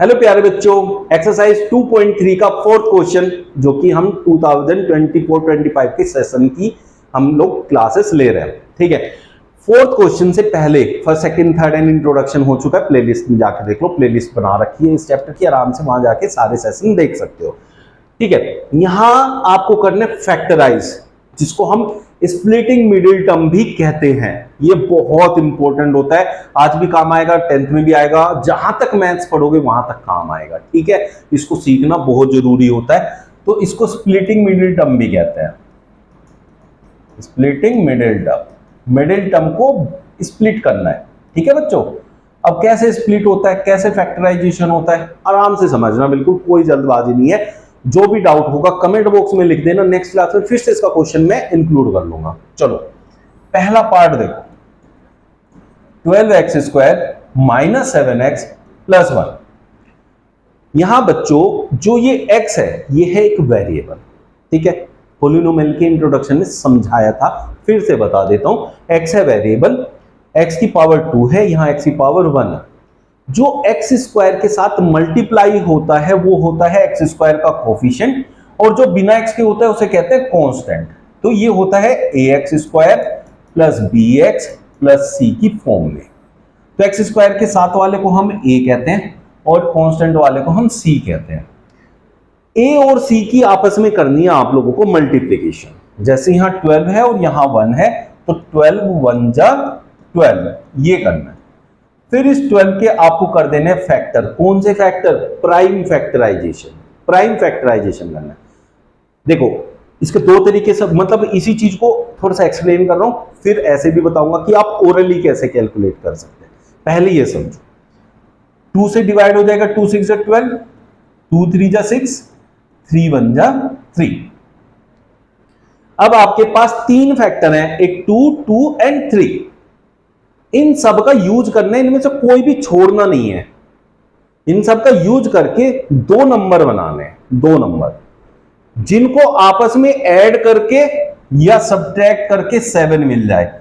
Hello प्यारे बच्चों, exercise 2.3 का फोर्थ क्वेश्चन जो कि हम 2024-25 के सेशन की हम लोग क्लासेस ले रहे हैं। ठीक है, फोर्थ क्वेश्चन से पहले first second third and introduction हो चुका है। प्लेलिस्ट में जाकर देख लो, प्लेलिस्ट बना रखी है इस चैप्टर की, आराम से वहां जाके सारे सेशन देख सकते हो। ठीक है, यहां आपको करने फैक्टराइज, जिसको हम स्प्लिटिंग मिडिल टर्म भी कहते हैं। ये बहुत इंपॉर्टेंट होता है, आज भी काम आएगा, 10th में भी आएगा, जहां तक मैथ्स पढ़ोगे वहां तक काम आएगा। ठीक है, इसको सीखना बहुत जरूरी होता है। तो इसको स्प्लिटिंग मिडिल टर्म भी कहते हैं। Splitting middle term, middle term को स्प्लिट करना है। ठीक है बच्चों, अब कैसे स्प्लिट होता है, कैसे फैक्टराइजेशन होता है, आराम से समझना, बिल्कुल कोई जल्दबाजी नहीं है। जो भी डाउट होगा कमेंट बॉक्स में लिख देना, नेक्स्ट क्लास में फिर से इसका क्वेश्चन मैं इंक्लूड कर लूंगा। चलो पहला पार्ट देखो, 12x square minus 7x plus 1। यहां बच्चों जो ये x है ये है एक वेरिएबल। ठीक है, पॉलिनोमियल के इंट्रोडक्शन में समझाया था, फिर से बता देता हूं। x है वेरिएबल, x की पावर 2 है, यहां x की पावर 1 है। जो एक्स स्क्वायर के साथ मल्टीप्लाई होता है वो होता है एक्स स्क्वायर का कोफिशिएंट, और जो बिना एक्स के होता है उसे कहते हैं कांस्टेंट। तो ये होता है A X square plus B X plus C की फॉर्म में। तो एक्स स्क्वायर के साथ वाले को हम ए कहते हैं और कांस्टेंट वाले को हम सी कहते हैं। ए और सी की आपस में करनी है आप लोगों को मल्टीप्लीकेशन। जैसे यहां 12 है और यहां 1 है, तो 12 1 जा 12, ये करना है। फिर इस 12 के आपको कर देने फैक्टर। कौन से factor? Prime factorization. Prime factorization करना है। देखो इसके दो तरीके से, मतलब इसी चीज को थोड़ा सा एक्सप्लेन कर रहा हूं, फिर ऐसे भी बताऊंगा कि आप ओरली कैसे कैलकुलेट कर सकते हैं। पहले ये समझो, 2 से डिवाइड हो जाएगा, 2 6 जा 12, 2 3 जा 6, 3 1 जा 3। अब आपके पास तीन फैक्टर हैं, एक 2 2 एंड 3। इन सब का यूज करना है, इनमें से कोई भी छोड़ना नहीं है। इन सब का यूज करके दो नंबर बनाने हैं, दो नंबर जिनको आपस में ऐड करके या सब्ट्रैक्ट करके 7 मिल जाए।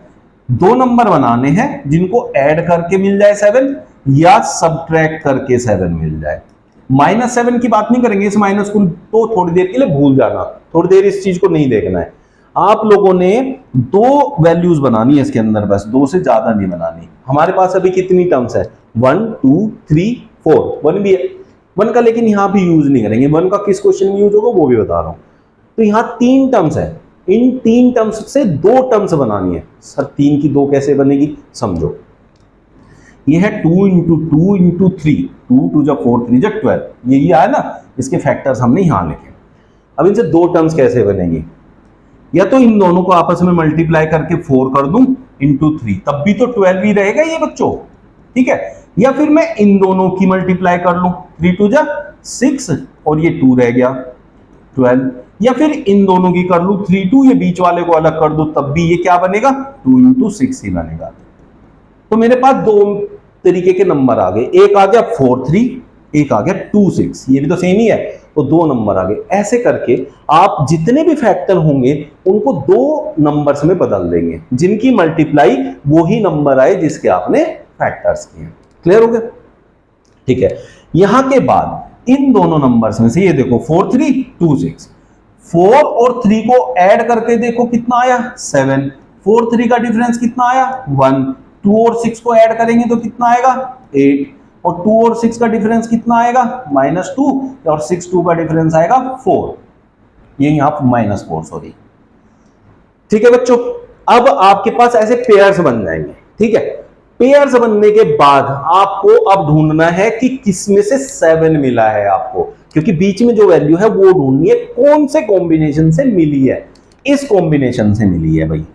दो नंबर बनाने हैं जिनको ऐड करके मिल जाए 7 या सब्ट्रैक्ट करके 7 मिल जाए। -7 की बात नहीं करेंगे, इस माइनस को तो थोड़ी देर के लिए भूल जाना, थोड़ी देर इस चीज को नहीं देखना है। आप लोगों ने दो वैल्यूज बनानी है इसके अंदर, बस दो से ज्यादा नहीं बनानी। हमारे पास अभी कितनी टर्म्स है? 1 2 3 4, 1 भी है, 1 का लेकिन यहां भी यूज नहीं करेंगे। 1 का किस क्वेश्चन में यूज होगा वो भी बता रहा हूं। तो यहां तीन टर्म्स है, इन तीन टर्म्स से दो टर्म्स बनानी है। सर 3 की 2 कैसे बनेगी? समझो, ये है 2 इंटू 2 इंटू 3, 2 2 जा 4 3 जा 12, ये आया ना, इसके फैक्टर्स हमने यहां लिखे। अब इनसे दो टर्म्स कैसे बनेगी? या तो इन दोनों को आपस में मल्टीप्लाई करके 4 कर दूं इंटू 3, तब भी तो 12 ही रहेगा ये बच्चों। ठीक है, या फिर मैं इन दोनों की मल्टीप्लाई कर लूं, 3 2 जा 6 और ये 2 रह गया 12, या फिर इन दोनों की कर लूं 3 2, ये बीच वाले को अलग कर दूं, तब भी ये क्या बनेगा? 2 इंटू 6 ही बनेगा। तो मेरे पास दो तरीके के नंबर आ गए, एक आ गया 4 3, एक आ गया 2 6, ये भी तो सेम ही है, तो दो नंबर आ गए। ऐसे करके आप जितने भी फैक्टर होंगे उनको दो नंबर्स में बदल देंगे, जिनकी मल्टीप्लाई वो ही नंबर आए जिसके आपने फैक्टर्स किए। क्लियर हो गया? ठीक है, यहां के बाद इन दोनों नंबर्स में से ये देखो 4 3 2 6, 4 और 3 को ऐड करके देखो कितना आया? 7। 4 3 का डिफरेंस कितना आया? 1। 2 और 6 को ऐड करेंगे तो कितना आएगा? 8। और 2 और 6 का डिफरेंस कितना आएगा? -2, और 6 2 का डिफरेंस आएगा 4, ये यहां -4, सॉरी। ठीक है बच्चों, अब आपके पास ऐसे पेयर्स बन जाएंगे। ठीक है, पेयर्स बनने के बाद आपको अब ढूंढना है कि किसमें से 7 मिला है आपको, क्योंकि बीच में जो वैल्यू है वो ढूंढनी है कौन से कॉम्बिनेशन से मिली है। इस कॉम्बिनेशन से मिली है भाई,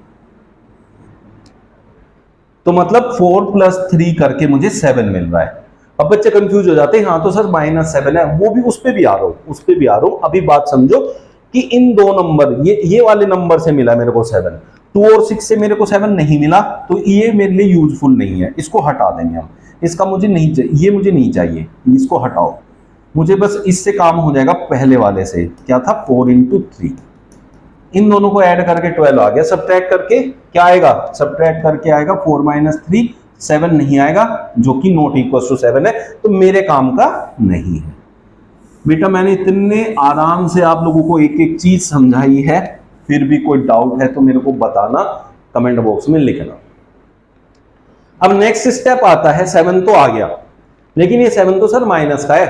तो मतलब 4 + 3 करके मुझे 7 मिल रहा है। अब बच्चे कंफ्यूज हो जाते हैं, हाँ तो सर -7 है, वो भी उस पे भी आ रहा हूं, उस पे भी आ रहा हूं। अभी बात समझो कि इन दो नंबर, ये वाले नंबर से मिला मेरे को 7, 2 और 6 से मेरे को 7 नहीं मिला, तो ये मेरे लिए यूजफुल नहीं है, इसको हटा देंगे हम। इसका मुझे नहीं चाहिए, ये मुझे नहीं चाहिए, इसको हटाओ। मुझे बस इससे काम हो जाएगा पहले वाले से, क्या था? 4 × 3। इन दोनों को ऐड करके 12 आ गया, सब्ट्रैक्ट करके क्या आएगा? सब्ट्रैक्ट करके आएगा 4 - 3, 7 नहीं आएगा, जो कि नॉट इक्वल टू 7 है, तो मेरे काम का नहीं है। बेटा मैंने इतने आराम से आप लोगों को एक एक चीज समझाई है, फिर भी कोई डाउट है तो मेरे को बताना, कमेंट बॉक्स में लिखना। अब नेक्स्ट स्टेप आता है, 7 तो आ गया, लेकिन ये 7 तो सर माइनस का है,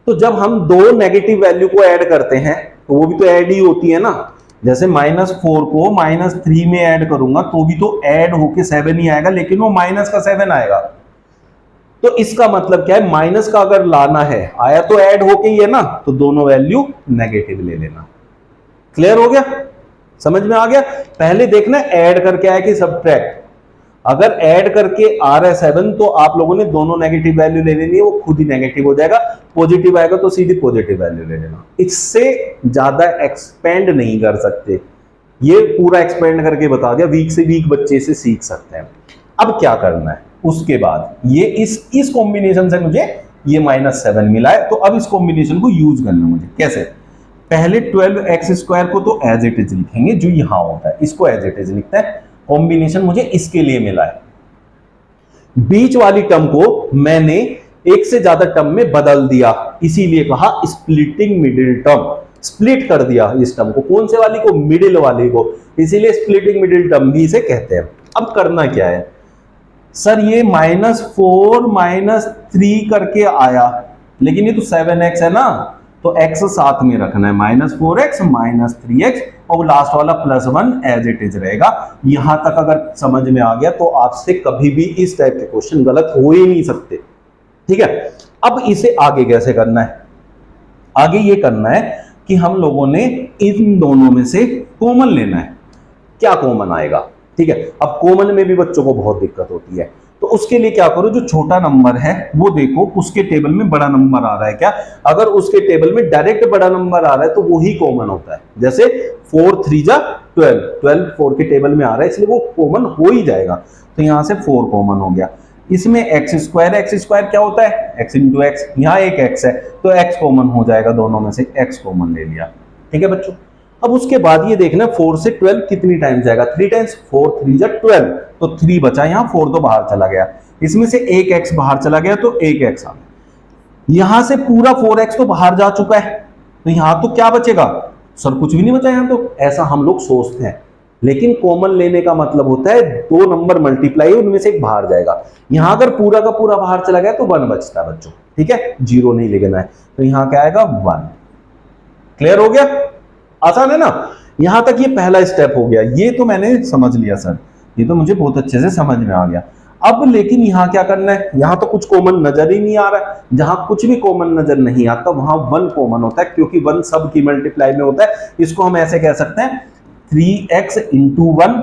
तो जब हम दो नेगेटिव वैल्यू को ऐड करते हैं तो वो भी तो ऐड ही होती है ना। जैसे -4 को -3 में ऐड करूंगा तो भी तो ऐड होके 7 ही आएगा, लेकिन वो माइनस का 7 आएगा। तो इसका मतलब क्या है, माइनस का अगर लाना है, आया तो ऐड होके ही है ना, तो दोनों वैल्यू नेगेटिव ले लेना। क्लियर हो गया, समझ में आ गया। पहले देखना ऐड करके आया कि सब्ट्रैक्ट। अगर ऐड करके आ रहा है 7 तो आप लोगों ने दोनों नेगेटिव वैल्यू ले लेनी है, वो खुद ही नेगेटिव हो जाएगा। पॉजिटिव आएगा तो सीधी पॉजिटिव वैल्यू ले लेना, इससे ज्यादा एक्सपेंड नहीं कर सकते। ये पूरा एक्सपेंड करके बता दिया, वीक से वीक बच्चे से सीख सकते हैं। अब क्या करना है, उसके बाद ये इस कॉम्बिनेशन से मुझे ये -7 मिला है, तो अब इस कॉम्बिनेशन को यूज करना है मुझे। कैसे, पहले 12x² को तो एज इट इज लिखेंगे, जो यहां होता है इसको एज इट इज लिखते हैं। कॉम्बिनेशन मुझे इसके लिए मिला है। बीच वाली टर्म को मैंने एक से ज्यादा टर्म में बदल दिया, इसीलिए कहा स्प्लिटिंग मिडिल टर्म। स्प्लिट कर दिया इस टर्म को, कौन से वाली को, मिडिल वाली को, इसीलिए स्प्लिटिंग मिडिल टर्म भी इसे कहते हैं। अब करना क्या है सर, ये -4 -3 करके आया, लेकिन ये तो 7x है ना, तो x साथ में रखना है, -4x -3x, और लास्ट वाला +1 एज इट इज रहेगा। यहां तक अगर समझ में आ गया तो आपसे कभी भी इस टाइप के क्वेश्चन गलत हो ही नहीं सकते। ठीक है, अब इसे आगे कैसे करना है, आगे ये करना है कि हम लोगों ने इन दोनों में से कॉमन लेना है। क्या कॉमन आएगा, ठीक है। अब कॉमन में भी बच्चों को बहुत दिक्कत होती है, तो उसके लिए क्या करो, जो छोटा नंबर है वो देखो उसके टेबल में बड़ा नंबर आ रहा है क्या। अगर उसके टेबल में डायरेक्ट बड़ा नंबर आ रहा है तो वो ही कॉमन होता है। जैसे 4 3 जा 12, 12 4 के टेबल में आ रहा है, इसलिए वो कॉमन हो ही जाएगा। तो यहां से 4 कॉमन हो गया। इसमें x² क्या होता है, x × x, यहाँ एक x है तो x कॉमन हो जाएगा, दोनों में से x कॉमन ले लिया। ठीक है बच्चों, अब उसके बाद ये देखना 4 से 12 कितनी टाइम्स जाएगा, 3 टाइम्स, 4 3 जा 12, तो 3 बचा, यहाँ 4 तो बाहर चला गया, इसमें से एक x बाहर चला गया तो एक x आ गया। यहां से पूरा 4x तो बाहर जा चुका है, तो यहां तो क्या बचेगा सर, कुछ भी नहीं बचा यहां तो। ऐसा हम लोग सोचते हैं, लेकिन कॉमन लेने का मतलब होता है दो नंबर मल्टीप्लाई, उनमें से एक बाहर जाएगा। यहां अगर पूरा का पूरा बाहर चला गया तो 1 बचता है बच्चों। ठीक है, 0 नहीं लेना है, तो यहां क्या आएगा 1। क्लियर हो गया, आसान है ना। यहां तक ये पहला स्टेप हो गया, ये तो मैंने समझ लिया सर, ये तो मुझे बहुत अच्छे से समझ में आ गया। अब लेकिन यहां क्या करना है, यहां तो कुछ कॉमन नजर ही नहीं आ रहा है। जहां कुछ भी कॉमन नजर नहीं आता वहां 1 कॉमन होता है, क्योंकि 1 सब की मल्टीप्लाई में होता है। इसको हम ऐसे कह सकते हैं 3x × 1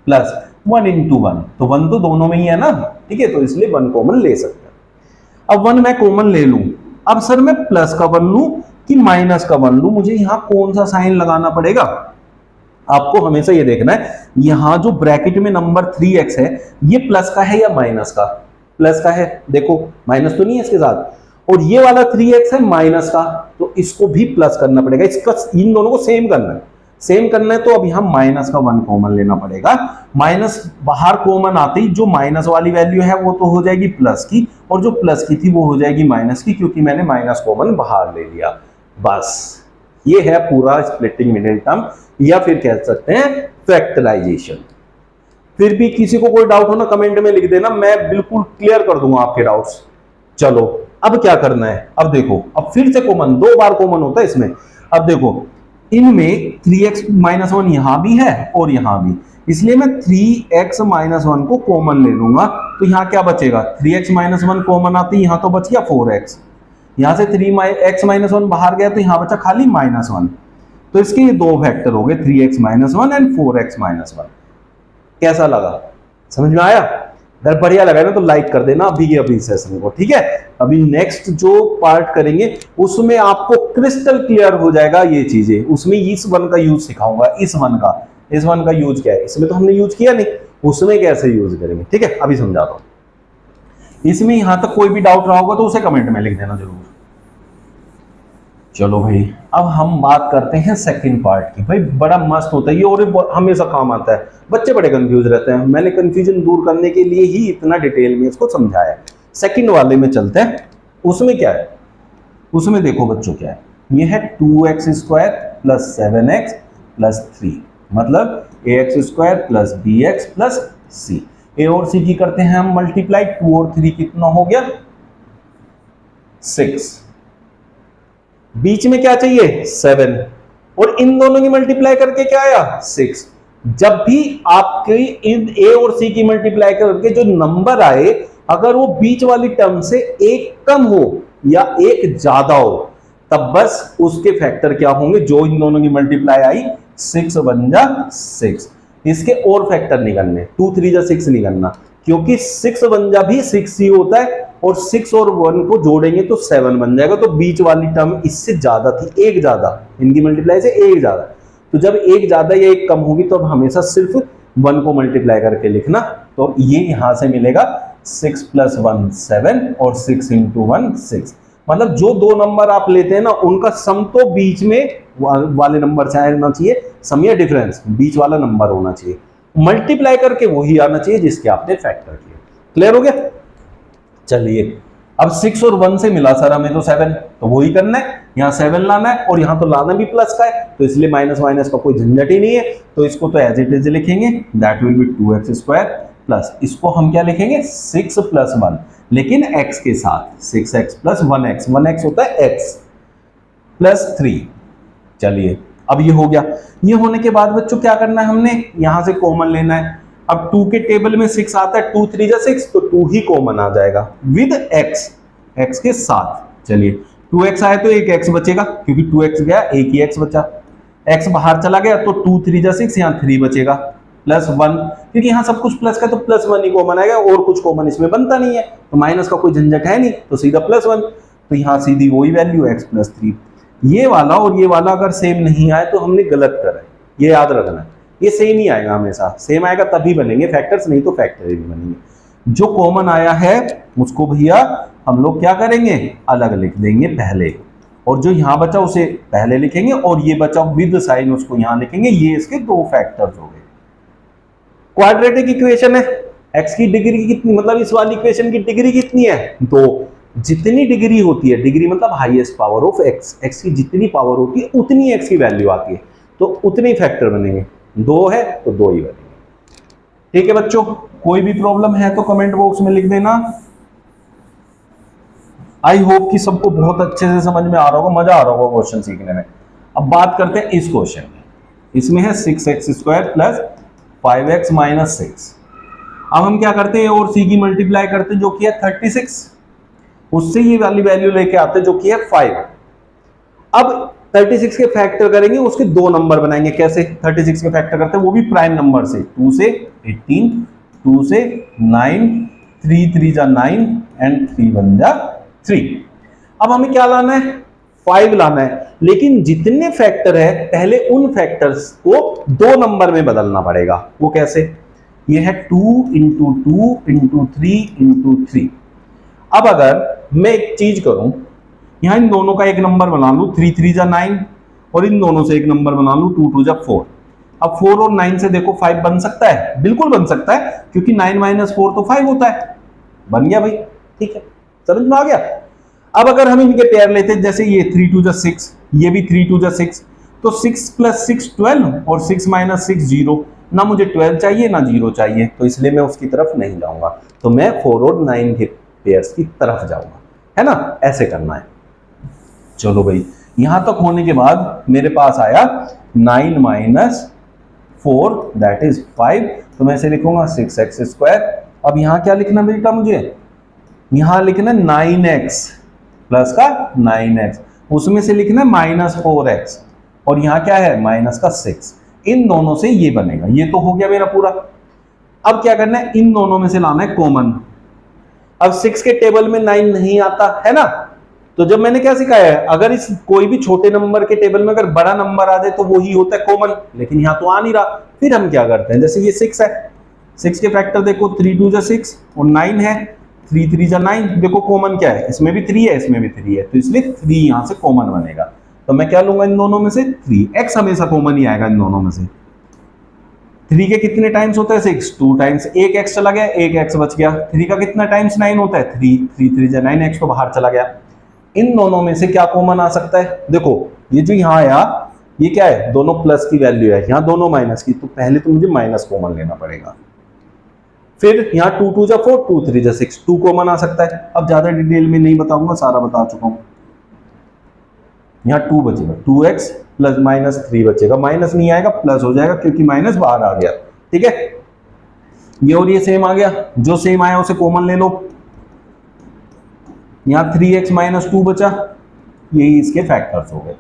प्लस 1 × 1, तो 1 तो दोनों में ही है ना। ठीक है, तो इसलिए 1 कॉमन ले सकते हैं। अब 1 मैं कॉमन ले लूं, अब सर मैं प्लस का 1 लूं कि माइनस का 1 लूं, मुझे यहां कौन सा साइन लगाना पड़ेगा। आपको हमेशा ये देखना है, यहां जो ब्रैकेट में नंबर 3x है ये प्लस का है या माइनस का, प्लस का है, देखो माइनस तो नहीं है इसके साथ। और ये वाला 3x है माइनस का, तो इसको भी प्लस करना पड़ेगा, इसका इन दोनों को सेम करना है, सेम करना है। तो अब यहां माइनस का 1 कॉमन लेना पड़ेगा। माइनस बाहर कॉमन आते ही जो माइनस वाली वैल्यू है वो तो हो जाएगी प्लस की, और जो प्लस की थी वो हो जाएगी माइनस की, क्योंकि मैंने माइनस कॉमन बाहर ले लिया। बस ये है पूरा स्प्लिटिंग मिडिल टर्म, या फिर कह सकते हैं फैक्टराइजेशन। फिर भी किसी को कोई डाउट हो ना कमेंट में लिख देना, मैं बिल्कुल क्लियर कर दूंगा आपके डाउट्स। चलो अब क्या करना है, अब देखो, अब फिर से कॉमन, 2 बार कॉमन होता है इसमें। अब देखो इनमें 3x - 1 यहां भी है और यहां भी, इसलिए मैं 3x - 1 को कॉमन ले लूंगा। तो यहां क्या बचेगा, 3x - 1 कॉमन आती, यहां तो बच गया 4x, यहां से 3x - 1 बाहर गया तो यहां बचा खाली -1। तो इसके ये 2 फैक्टर हो गए, 3x - 1 एंड 4x - 1। कैसा लगा, समझ में आया? अगर बढ़िया लगा ना तो लाइक कर देना अभी सेशन को। ठीक है, अभी नेक्स्ट जो पार्ट करेंगे उसमें आपको क्रिस्टल क्लियर हो जाएगा ये चीजें। उसमें इस 1 का यूज सिखाऊंगा, इस 1 का यूज क्या है, इसमें तो हमने यूज किया नहीं, उसमें कैसे यूज करेंगे। ठीक है, अभी समझाता हूं। इसमें यहां तक कोई भी डाउट रहा होगा तो उसे कमेंट में लिख देना जरूर। चलो भाई, अब हम बात करते हैं सेकंड पार्ट की। भाई बड़ा मस्त होता है ये और हमेशा काम आता है। बच्चे बड़े कंफ्यूज रहते हैं, मैंने कंफ्यूजन दूर करने के लिए ही इतना डिटेल में इसको समझाया है। सेकंड वाले में चलते हैं। उसमें क्या है, उसमें देखो बच्चों क्या है, ये है 2x² प्लस 7x प्लस 3, मतलब ax² plus bx plus c। ए और सी की करते हैं हम मल्टीप्लाई, 2 और 3 कितना हो गया 6, बीच में क्या चाहिए 7, और इन दोनों की मल्टीप्लाई करके क्या आया 6। जब भी आपके इन ए और सी की मल्टीप्लाई करके जो नंबर आए, अगर वो बीच वाली टर्म से एक कम हो या एक ज्यादा हो, तब बस उसके फैक्टर क्या होंगे, जो इन दोनों की मल्टीप्लाई आई 6 बन जा 6। इसके और फैक्टर निकलने, 2 3 जा 6 निकलना, क्योंकि 6 बन जा भी 6 ही होता है, और 6 और 1 को जोड़ेंगे तो 7 बन जाएगा। तो बीच वाली टर्म इससे ज्यादा थी, एक ज्यादा, इनकी मल्टीप्लाई से एक ज्यादा। तो जब एक ज्यादा या एक कम होगी तो अब हमेशा सिर्फ 1 को मल्टीप्लाई करके लिखना। तो ये यहां से मिलेगा 6 + 1 7 और 6 × 1 6। मतलब जो दो नंबर आप लेते हैं ना, उनका सम तो बीच में वाले नंबर से आना चाहिए, सम या डिफरेंस बीच वाला नंबर होना चाहिए, मल्टीप्लाई करके वही आना चाहिए जिसके आपने फैक्टर किया। क्लियर हो गया? चलिए, अब 6 और 1 से मिला सर हमें तो 7, तो वही करना है, यहाँ 7 लाना है, और यहाँ तो लाना भी प्लस का है, तो इसलिए माइनस माइनस का कोई झंझट ही नहीं है। तो इसको तो एज इट इज लिखेंगे, that will be 2x² plus, इसको हम क्या लिखेंगे 6 + 1, लेकिन x के साथ 6x + 1x, 1x होता है x प्लस 3। चलिए, अब ये हो गया। ये होने के बाद बच्चों क्या करना है, हमने यहां से कॉमन लेना है। अब 2 के टेबल में 6 आता है, 2 3 जा 6, तो 2 ही कॉमन आ जाएगा विद x के साथ। चलिए, 2x आए तो एक x बचेगा, क्योंकि 2x गया एक ही x बचा, x बाहर चला गया तो 2 3 जा 6, यहाँ 3 बचेगा प्लस 1, क्योंकि यहाँ सब कुछ प्लस का तो प्लस 1 ही कॉमन आएगा, और कुछ कॉमन इसमें बनता नहीं है, तो माइनस का कोई झंझट है नहीं, तो सीधा +1, तो यहाँ सीधी वही वैल्यू x + 3। ये वाला और ये वाला अगर सेम नहीं आए तो हमने गलत करा है, ये याद रखना है। ये सेम ही आएगा, हमेशा सेम आएगा तभी बनेंगे फैक्टर्स, नहीं तो फैक्टर ही नहीं बनेंगे। जो कॉमन आया है उसको भैया हम लोग क्या करेंगे, अलग लिख देंगे पहले, और जो यहां बचा उसे पहले लिखेंगे, और ये बचा विद साइन उसको यहां लिखेंगे। ये इसके दो फैक्टर्स हो गए। क्वाड्रेटिक इक्वेशन है, x की डिग्री कितनी, मतलब इस वाली इक्वेशन की डिग्री कितनी है 2। जितनी डिग्री होती है, डिग्री मतलब highest power of x, x की जितनी पावर होती है उतनी x की वैल्यू आती है, तो उतने ही फैक्टर बनेंगे। 2 है तो 2 ही बनेंगे। ठीक है बच्चों, कोई भी प्रॉब्लम है तो कमेंट बॉक्स में लिख देना। आई होप कि सबको बहुत अच्छे से समझ में आ रहा होगा, मजा आ रहा होगा क्वेश्चन सीखने में। अब बात करते हैं इस क्वेश्चन में। इसमें है 6x² प्लस 5x माइनस 6। अब हम क्या करते हैं, और c की मल्टीप्लाई करते हैं जो कि है 36, उससे ये वाली वैल्यू लेके आते हैं जो कि है 5। अब 36 के फैक्टर करेंगे, उसके दो नंबर बनाएंगे। कैसे 36 के फैक्टर करते हैं, वो भी प्राइम नंबर से, 2 से 18, 2 से 9, 3 3 जा 9 एंड 3 1 जा 3। अब हमें क्या लाना है, 5 लाना है, लेकिन जितने फैक्टर है पहले उन फैक्टर्स को दो नंबर में बदलना पड़ेगा। वो कैसे, ये है 2 × 2 × 3 × 3। अब अगर मैं एक चीज करूं, यहां इन दोनों का एक नंबर बना लूं, 3 3 जा 9, और इन दोनों से एक नंबर बना लूं, 2 2 जा 4। अब 4 और 9 से देखो 5 बन सकता है, बिल्कुल बन सकता है, क्योंकि 9 - 4 तो 5 होता है। बन गया भाई, ठीक है, समझ में आ गया। अब अगर हम इनके पेयर लेते हैं, जैसे ये 3 2 जा 6, ये भी 3 2 जा 6, तो 6 + 6 12, और 6 - 6 0। ना मुझे 12 चाहिए ना 0 चाहिए, तो इसलिए मैं उसकी तरफ नहीं जाऊंगा, तो मैं 4 और 9 के पेयर्स की तरफ जाऊंगा, है ना, ऐसे करना है। चलो भाई, यहां तक होने के बाद मेरे पास आया 9 - 4 दैट इज 5, तो मैं इसे लिखूंगा 6x²। अब यहां क्या लिखना बेटा, मुझे यहां लिखना 9x प्लस का 9x, उसमें से लिखना -4x, और यहां क्या है माइनस का 6। इन दोनों से ये बनेगा, ये तो हो गया मेरा पूरा। अब क्या करना है, इन दोनों में से लाना है कॉमन। अब 6 के टेबल में 9 नहीं आता है ना, तो जब मैंने क्या सिखाया है, अगर इस कोई भी छोटे नंबर के टेबल में अगर बड़ा नंबर आ जाए तो वो ही होता है कॉमन, लेकिन यहां तो आ नहीं रहा। फिर हम क्या करते हैं, जैसे ये 6 है, 6 के फैक्टर देखो, 3 2 जा 6 और 9 है, 3 3 जा 9, देखो कॉमन क्या है, इसमें भी 3 है, इसमें भी 3 है, तो इसलिए 3 यहां से कॉमन बनेगा। तो मैं क्या लूंगा इन दोनों में से 3, x हमेशा कॉमन ही आएगा इन दोनों में से। 3 के कितने टाइम्स होता है 6, 2 टाइम्स, एक x चला गया, एक x बच गया। 3 का कितना टाइम्स 9 होता है 3, 3 3 जा 9x तो बाहर चला गया। इन दोनों में से क्या कॉमन आ सकता है, देखो ये जो यहाँ आया ये क्या है, दोनों प्लस की वैल्यू है, यहाँ दोनों माइनस की, तो पहले तो मुझे माइनस कॉमन लेना पड़ेगा। फिर यहाँ 2 2 जा 4, 2 3 जा 6, 2 कॉमन आ सकता है। अब ज्यादा डिटेल में नहीं बताऊंगा, सारा बता चुका हूं। यहाँ 2 बचेगा, 2x प्लस -3 बचेगा, माइनस नहीं आएगा प्लस हो जाएगा क्योंकि माइनस बाहर आ गया। ठीक है, ये और ये सेम आ गया, जो सेम आया उसे कॉमन ले लो। यहाँ 3x - 2 बचा, यही इसके फैक्टर्स हो गए।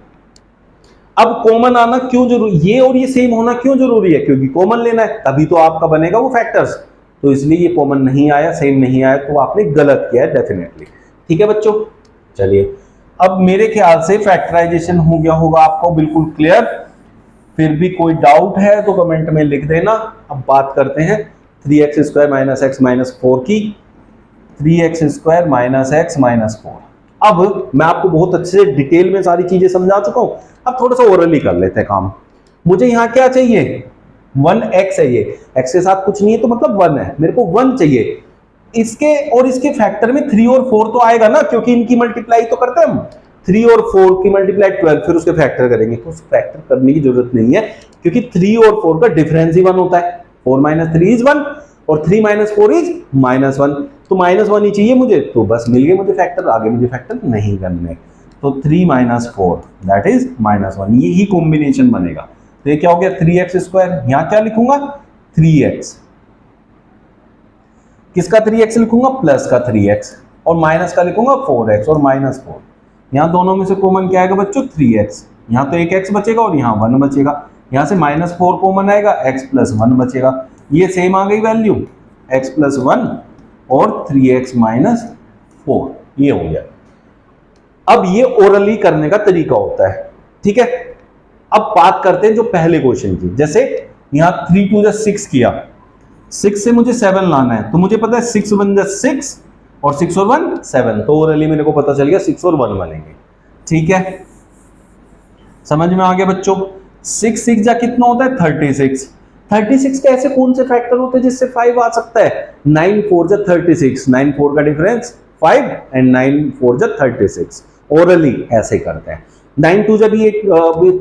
अब कॉमन आना क्यों जरूरी, ये और ये सेम होना क्यों जरूरी है, क्योंकि कॉमन लेना है, तभी तो आपका बनेगा वो फैक्टर्स। तो इसलिए ये कॉमन नहीं आया, सेम नहीं आया, तो आपने गलत किया है डेफिनेटली। ठीक है बच्चों, चलिए अब मेरे ख्याल से फैक्टराइजेशन हो गया होगा आपको बिल्कुल क्लियर। फिर भी कोई डाउट है तो कमेंट में लिख देना। अब बात करते हैं 3x² - x - 4 की। 3x² - x - 4। अब मैं आपको बहुत अच्छे से डिटेल में सारी चीजें समझा चुका हूं, अब थोड़ा सा ओरली कर लेते हैं काम। मुझे यहाँ क्या चाहिए, 1x है, ये x के साथ कुछ नहीं है तो मतलब 1 है, मेरे को 1 चाहिए। इसके और इसके फैक्टर में 3 और 4 तो आएगा ना, क्योंकि इनकी मल्टीप्लाई तो करते हैं हम। 3 और 4 की मल्टीप्लाई 12, फिर उसके फैक्टर करेंगे, तो उस फैक्टर करने की जरूरत नहीं है, क्योंकि 3 और 4 का डिफरेंस ही 1 होता है। 4 - 3 इज 1 और 3 - 4 इज -1, तो -1 ही चाहिए मुझे, तो बस मिल गए मुझे फैक्टर, आगे मुझे फैक्टर नहीं करने। तो 3 - 4 दैट इज -1, यही कॉम्बिनेशन बनेगा। तो ये क्या हो गया 3x², यहां क्या लिखूंगा 3x, किसका 3x लिखूंगा, प्लस का 3x, और माइनस का लिखूंगा 4x और -4। यहां दोनों में से कॉमन क्या आएगा बच्चों 3x, यहां तो एक x बचेगा और यहां 1 बचेगा, यहां से -4 कॉमन आएगा, x + 1 बचेगा, ये सेम आ गई वैल्यू, x + 1 और 3x - 4, ये हो गया। अब ये ओरली करने का तरीका होता है। ठीक है, अब बात करते हैं जो पहले क्वेश्चन की, जैसे यहां 3 2 6 किया, 6 से मुझे 7 लाना है, तो मुझे पता है 6 1 6 और 6 और 1 7, तो ओरली मेरे को पता चल गया 6 और 1 बनेंगे। ठीक है, समझ में आ गया बच्चों। 6 6 जा कितना होता है 36, 36 के ऐसे कौन से फैक्टर होते हैं जिससे 5 आ सकता है, 9 4 जा 36, 9 4 का डिफरेंस 5 एंड 9 4 जा 36, ओरली ऐसे करते हैं। 9 2 जब भी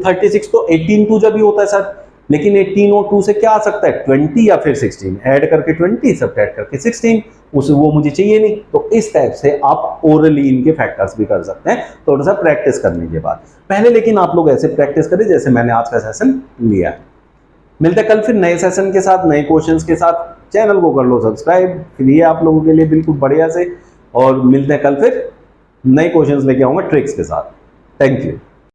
36, तो 18 2 जब भी होता है सर, लेकिन 18 और 2 से क्या आ सकता है 20 या फिर 16, ऐड करके 20 सब्ट्रैक्ट करके 16, उसे वो मुझे चाहिए नहीं। तो इस टाइप से आप ओरली इनके फैक्टर्स भी कर सकते हैं, थोड़ा सा प्रैक्टिस करने के बाद। पहले लेकिन आप लोग ऐसे प्रैक्टिस करें जैसे मैंने आज का सेशन लिया। मिलते हैं कल फिर नए सेशन के साथ, नए क्वेश्चंस के साथ। चैनल को कर लो सब्सक्राइब, फिर ये आप लोगों के लिए बिल्कुल बढ़िया से, और मिलते हैं कल फिर नए क्वेश्चंस लेके आऊंगा ट्रिक्स के साथ। Thank you.